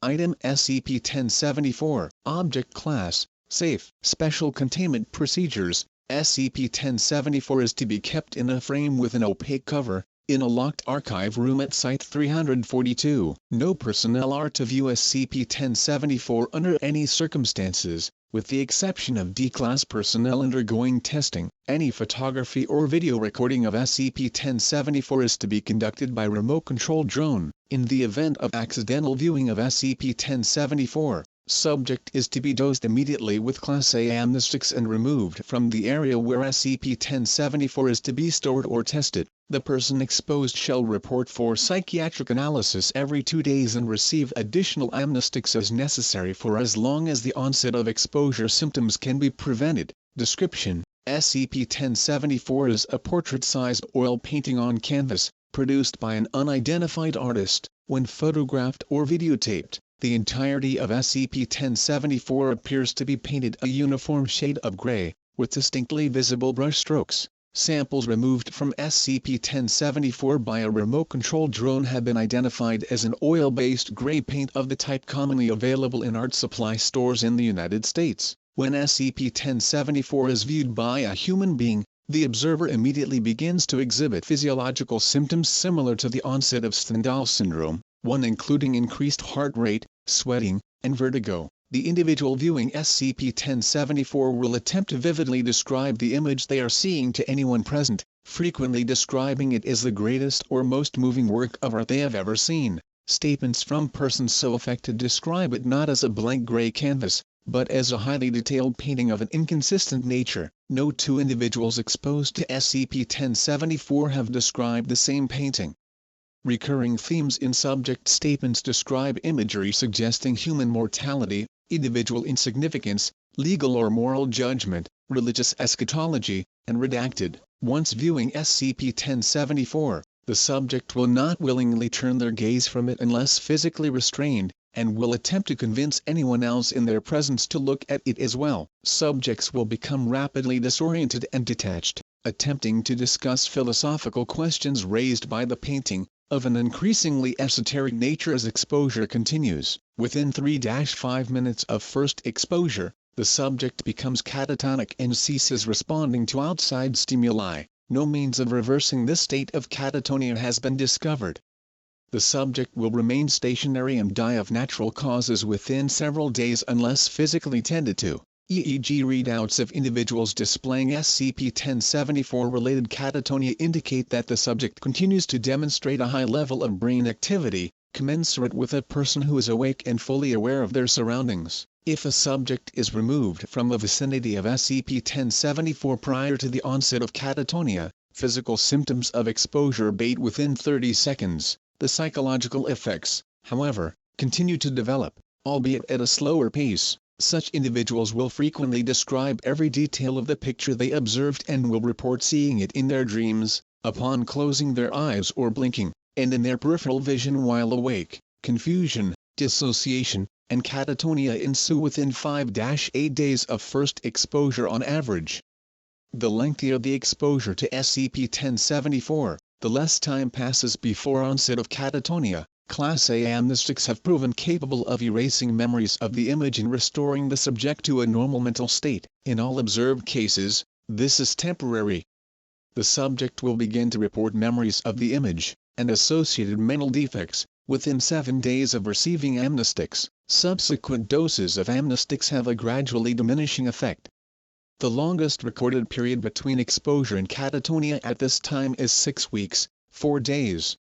Item SCP-1074 Object Class Safe Special Containment Procedures SCP-1074 is to be kept in a frame with an opaque cover, in a locked archive room at Site-342. No personnel are to view SCP-1074 under any circumstances, with the exception of D-Class personnel undergoing testing. Any photography or video recording of SCP-1074 is to be conducted by remote-controlled drone. In the event of accidental viewing of SCP-1074, subject is to be dosed immediately with Class A amnestics and removed from the area where SCP-1074 is to be stored or tested. The person exposed shall report for psychiatric analysis every 2 days and receive additional amnestics as necessary for as long as the onset of exposure symptoms can be prevented. Description: SCP-1074 is a portrait-sized oil painting on canvas, produced by an unidentified artist. When photographed or videotaped, the entirety of SCP-1074 appears to be painted a uniform shade of gray, with distinctly visible brushstrokes. Samples removed from SCP-1074 by a remote-controlled drone have been identified as an oil-based gray paint of the type commonly available in art supply stores in the United States. When SCP-1074 is viewed by a human being, the observer immediately begins to exhibit physiological symptoms similar to the onset of Stendhal syndrome, one including increased heart rate, sweating, and vertigo. The individual viewing SCP-1074 will attempt to vividly describe the image they are seeing to anyone present, frequently describing it as the greatest or most moving work of art they have ever seen. Statements from persons so affected describe it not as a blank gray canvas, but as a highly detailed painting of an inconsistent nature. No two individuals exposed to SCP-1074 have described the same painting. Recurring themes in subject statements describe imagery suggesting human mortality, individual insignificance, legal or moral judgment, religious eschatology, and redacted. Once viewing SCP-1074, the subject will not willingly turn their gaze from it unless physically restrained, and will attempt to convince anyone else in their presence to look at it as well. Subjects will become rapidly disoriented and detached, attempting to discuss philosophical questions raised by the painting, of an increasingly esoteric nature as exposure continues. Within 3-5 minutes of first exposure, the subject becomes catatonic and ceases responding to outside stimuli. No means of reversing this state of catatonia has been discovered. The subject will remain stationary and die of natural causes within several days unless physically tended to. EEG readouts of individuals displaying SCP-1074-related catatonia indicate that the subject continues to demonstrate a high level of brain activity, commensurate with a person who is awake and fully aware of their surroundings. If a subject is removed from the vicinity of SCP-1074 prior to the onset of catatonia, physical symptoms of exposure abate within 30 seconds. The psychological effects, however, continue to develop, albeit at a slower pace. Such individuals will frequently describe every detail of the picture they observed and will report seeing it in their dreams, upon closing their eyes or blinking, and in their peripheral vision while awake. Confusion, dissociation, and catatonia ensue within 5-8 days of first exposure on average. The lengthier the exposure to SCP-1074, the less time passes before onset of catatonia. Class A amnestics have proven capable of erasing memories of the image and restoring the subject to a normal mental state. In all observed cases, this is temporary. The subject will begin to report memories of the image, and associated mental defects, within 7 days of receiving amnestics. Subsequent doses of amnestics have a gradually diminishing effect. The longest recorded period between exposure and catatonia at this time is 6 weeks, 4 days.